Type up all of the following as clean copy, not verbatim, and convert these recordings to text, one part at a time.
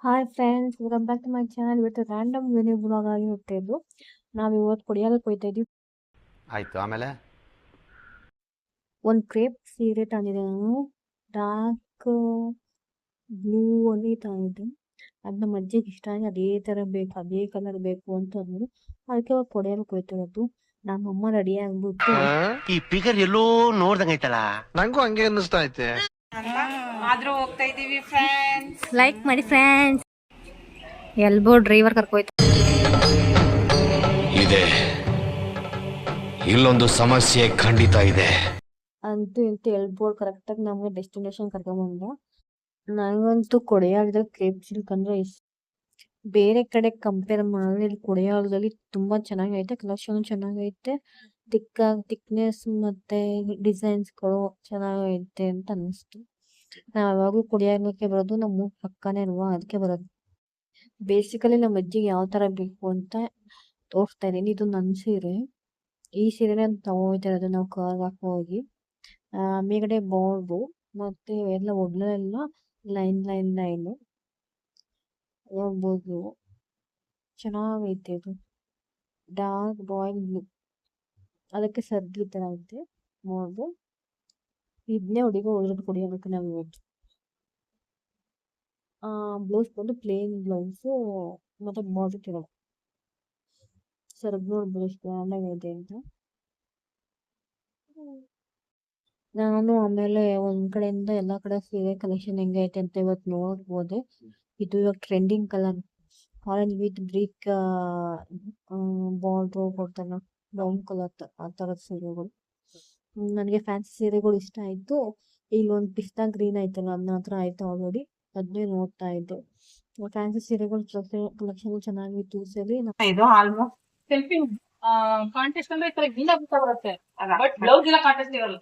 Hi friends, welcome back to my channel. ಇವತ್ತು random mini blog ಆಗಿ ಹೋಗ್ತಾಯಿದ್ದು. ನಾವು ಇವತ್ತು ಕೊಡಿಯಾಲಕ್ಕೆ ಹೋಗ್ತಾ ಇದ್ದೀವಿ. ಆಯ್ತು. ಆಮೇಲೆ ಒಂದು ಕ್ರೇಪ್ ಸೀರೆ ತಂದಿದ್ದೆ ನಾನು. ಡಾರ್ಕ್ ಬ್ಲೂ ಅಲ್ಲಿ ತಂದಿದ್ದೆ. ಅದು ನಮ್ಮ ಅಜ್ಜಿಗೆ ಇಷ್ಟ ಆಗಿ ಅದೇ ಥರ ಬೇಕು, ಅದೇ ಕಲರ್ ಬೇಕು ಅಂತ ಅಂದ್ರು. ಅದಕ್ಕೆ ಅವ್ರು ಕೊಡಿಯಾಲಕ್ಕೆ ಹೋಗ್ತಿರೋದು. ನಮ್ಮಮ್ಮ ರೆಡಿ ಆಗ್ಬಿಟ್ಟು ಈ ಫಿಗರ್ ಎಲ್ಲೋ ನೋಡ್ದಂಗೈತಲ್ಲ, ನಂಗೂ ಹಂಗೆ ಅನ್ನಿಸ್ತಾ ಐತೆ. ಆದ್ರೂ ಹೋಗ್ತಾ ಇದೀವಿ ಫ್ರೆಂಡ್ಸ್. ಲೈಕ್ ಮಾಡಿ ಫ್ರೆಂಡ್ಸ್. ಎಲ್ಬೋ ಡ್ರೈವರ್ ಕರ್ಕೋಯ್ತು. ಇದೆ ಇಲ್ಲೊಂದು ಸಮಸ್ಯೆ ಖಂಡಿತ ಇದೆ. ಅಂತೂ ಇಂತೂ ಎಲ್ಬೋರ್ಡ್ ಕರೆಕ್ಟಾಗಿ ನಮಗೆ ಡೆಸ್ಟಿನೇಷನ್ ಕರ್ಕೊಂಡ್ಬಂದ. ನನಗಂತೂ ಕೊಡಿಯಾಲದಲ್ಲಿ ಕ್ರೇಪ್ ಸಿಲ್ಕ್ ಅಂದರೆ ಇಷ್ಟ. ಬೇರೆ ಕಡೆ ಕಂಪೇರ್ ಮಾಡಿದ್ರೆ ಇಲ್ಲಿ ಕೊಡಿಯಾಲದಲ್ಲಿ ತುಂಬ ಚೆನ್ನಾಗೈತೆ, ಕಲೆಕ್ಷನ್ ಚೆನ್ನಾಗೈತೆ, ಥಿಕ್ನೆಸ್ ಮತ್ತು ಡಿಸೈನ್ಸ್ಗಳು ಚೆನ್ನಾಗೈತೆ ಅಂತ ಅನ್ನಿಸ್ತು. ನಾವು ಯಾವಾಗಲೂ ಕೊಡಿಯಾಲಕ್ಕೆ ಬರೋದು, ನಮ್ಮ ಊರ ಪಕ್ಕನೇ ಅಲ್ವಾ, ಅದಕ್ಕೆ ಬರೋದು. ಬೇಸಿಕಲಿ ನಮ್ಮ ಅಜ್ಜಿಗೆ ಯಾವ ಥರ ಬೇಕು ಅಂತ ತೋರಿಸ್ತಾ ಇದ್ದೀನಿ. ಇದು ನನ್ನ ಸೀರೆ. ಈ ಸೀರೆನೇ ತಗೋತಾ ಇರೋದು ನಾವು ಕಾರ್ಗೆ ಹಾಕೋ ಹೋಗಿ. ಮೇಲ್ಗಡೆ ಬಾರ್ಡ್ರು ಮತ್ತು ಎಲ್ಲ ಒಡ್ಲೆಲ್ಲ ಲೈನು ನೋಡ್ಬೋದು. ಚೆನ್ನಾಗೈತೆ ಇದು. ಡಾರ್ಕ್ ರಾಯಲ್ ಬ್ಲೂ, ಅದಕ್ಕೆ ಸರ್ದಿ ಥರ ಐತೆ ನೋಡ್ಬೋದು. ಇದನ್ನೇ ಹೊಡಿಯೋದು ಕೊಡಿಯೋದಕ್ಕೆ ನಾವು ಇವತ್ತು. ಬ್ಲೌಸ್ ಬಂದು ಪ್ಲೇನ್ ಬ್ಲೌಸು ಮತ್ತು ಬಾರ್ಡರ್ ಕೆಳಗೆ ಸರ್ಗ್ ನೋಡ್ಬೋದು ಚೆನ್ನಾಗೈತೆ ಅಂತ. ನಾನು ಆಮೇಲೆ ಒಂದು ಕಡೆಯಿಂದ ಎಲ್ಲ ಕಡೆ ಸೀರೆ ಕಲೆಕ್ಷನ್ ಹೆಂಗೈತೆ ಅಂತ ಇವತ್ತು ನೋಡ್ಬೋದು. ಇದು ಇವಾಗ trending colour orange with brick border ಕೊಡ್ತಾರ, ಬ್ರೌನ್ ಕಲರ್ ಆ ಥರದ ಸೀರೆಗಳು. ನನಗೆ ಫ್ಯಾನ್ಸಿ ಸೀರೆಗಳು ಇಷ್ಟ ಆಯಿತು. ಇಲ್ಲೊಂದು ಪಿಸ್ತಾ ಗ್ರೀನ್ ಆಯ್ತಲ್ಲ, ನನ್ನ ಹತ್ರ ಆಯ್ತು ಆಲ್ರೆಡಿ, ಅದನ್ನೇ ನೋಡ್ತಾ ಇದ್ದೆ. ಫ್ಯಾನ್ಸಿ ಸೀರೆಗಳು ಕಲೆಕ್ಷನ್ ಚೆನ್ನಾಗಿತ್ತು. ಸರಿ, ಇದು ಆಲ್ಮೋಸ್ಟ್ ಸೆಲ್ಫಿ ಕಾಂಟೆಸ್ಟ್ ಅಂದ್ರೆ ಈ ತರ ಗಿಲ್ಲ ಬಿಟ್ಟ ಬರುತ್ತೆ, ಬಟ್ ಬ್ಲೌಸ್ ಎಲ್ಲ ಕಾಂಟೆಸ್ಟ್ ಇರಲ್ಲ.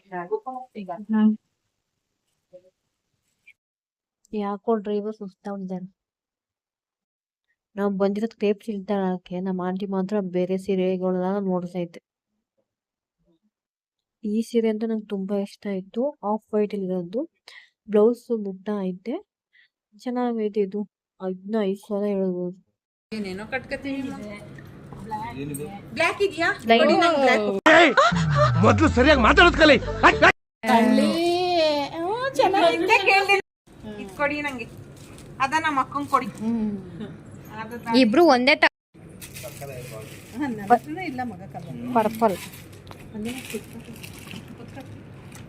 ಯಾಕೋ ಡ್ರೈವರ್ ಸುಸ್ತಾಗಿದ್ದಾರೆ. ನಾವು ಬಂದಿರೋದು ಕ್ರೇಪ್ ಸಿಲ್ಕ್ ತಗೊಳಕ್ಕೆ. ನಮ್ಮ ಆಂಟಿ ಮಾತ್ರ ಬೇರೆ ಸೀರೆಗಳೆಲ್ಲ ನೋಡ್ತೈತೆ. ಈ ಸೀರೆ ಅಂತ ನಂಗೆ ತುಂಬ ಇಷ್ಟ ಆಯಿತು. ಆಫ್ ವೈಟ್ ಇರೋದು, ಬ್ಲೌಸ್ ಬುಟ್ಟ ಐತೆ, ಚೆನ್ನಾಗೈತೆ. ಇದು 5,000 ಹೇಳ್ಬೋದು. ಏನೇನೋ ಕಟ್ಕತೀವಿ. ಬ್ಲಾಕ್ ಇದೆಯಾ? ಮೊದ್ಲು ಸರಿಯಾಗಿ ಮಾತಾಡೋದ್ ಕಲಿ. ಇದ್ ಕೊಡಿ ನಂಗೆ, ಅದ ನಮ್ಮ ಅಕ್ಕಂಗ್ ಕೊಡಿ. ಇಬ್ರು ಒಂದೇ ಇಲ್ಲ ಮಗ ಪರ್ಪಲ್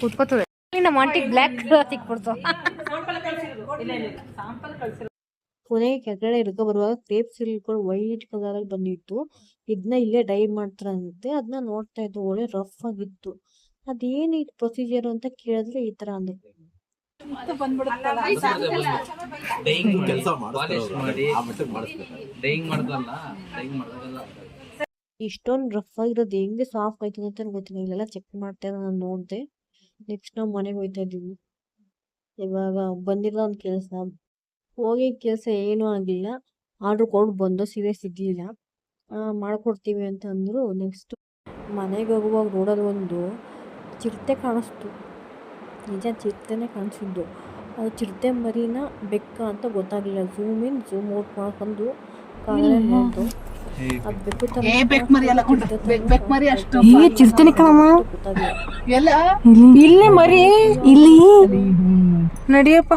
ಕುತ್ಕೋತದೆ. ನಮ್ಮ ಆಂಟಿ ಬ್ಲ್ಯಾಕ್ ಕಲರ್ ಸಿಕ್ಬಿಡ್ತು. ಕೊನೆಗೆ ಕೆಳಗಡೆ ಇಳ್ಕೊ ಬರುವಾಗ ಕ್ರೇಪ್ ಸಿಲ್ಕ್ಗಳು ವೈಟ್ ಕಲರ್ ಬಂದಿತ್ತು. ಇದನ್ನ ಇಲ್ಲೇ ಡೈ ಮಾಡ್ತಾರಂತೆ. ಅದನ್ನ ನೋಡ್ತಾ ಇದ್ದು, ಒಳ್ಳೆ ರಫ್ ಆಗಿತ್ತು. ಅದೇನು ಪ್ರೊಸೀಜರ್ ಅಂತ ಕೇಳಿದ್ರೆ ಈ ತರ ಅಂದೆ. ಇಷ್ಟೊಂದು ರಫ್ ಆಗಿರೋದು ಹೆಂಗೆ ಸಾಫ್ಟ್ ಆಯ್ತದೆ ಅಂತ ಗೊತ್ತಿಲ್ಲ. ಇಲ್ಲೆಲ್ಲ ಚೆಕ್ ಮಾಡ್ತಾ ಇರೋ ನಾನು ನೋಡಿದೆ. ನೆಕ್ಸ್ಟ್ ನಾವು ಮನೆಗೆ ಹೋಗ್ತಾ ಇದ್ದೀವಿ. ಇವಾಗ ಬಂದಿರೋ ಒಂದು ಕೆಲಸ, ಹೋಗಿ ಕೆಲಸ ಏನೂ ಆಗಿಲ್ಲ. ಆರ್ಡ್ರ್ ಕೊಟ್ಟು ಬಂದು ಸೀರೆ ಸಿಗಲಿಲ್ಲ, ಮಾಡಿಕೊಡ್ತೀವಿ ಅಂತ ಅಂದರು. ನೆಕ್ಸ್ಟ್ ಮನೆಗೆ ಹೋಗುವಾಗ ರೋಡಲ್ಲಿ ಒಂದು ಚಿರತೆ ಕಾಣಿಸ್ತು. ನಿಜ ಚಿರತೆನೇ ಕಾಣಿಸಿದ್ದು. ಅದು ಚಿರತೆ ಮರಿನ ಬೆಕ್ಕ ಅಂತ ಗೊತ್ತಾಗಲಿಲ್ಲ. ಝೂಮ್ ಇನ್ ಝೂಮ್ ಔಟ್ ಮಾಡ್ಕೊಂಡು ಕಾಲಲ್ಲಿ ನೋಡ್ತು. ಅದು ಬೆಕ್ಕು ಚಿರತೆನೆ ಕಣಮ್ಮ. ಇಲ್ಲಿ ಮರಿ ಇಲ್ಲಿ ನಡಿಯಪ್ಪ.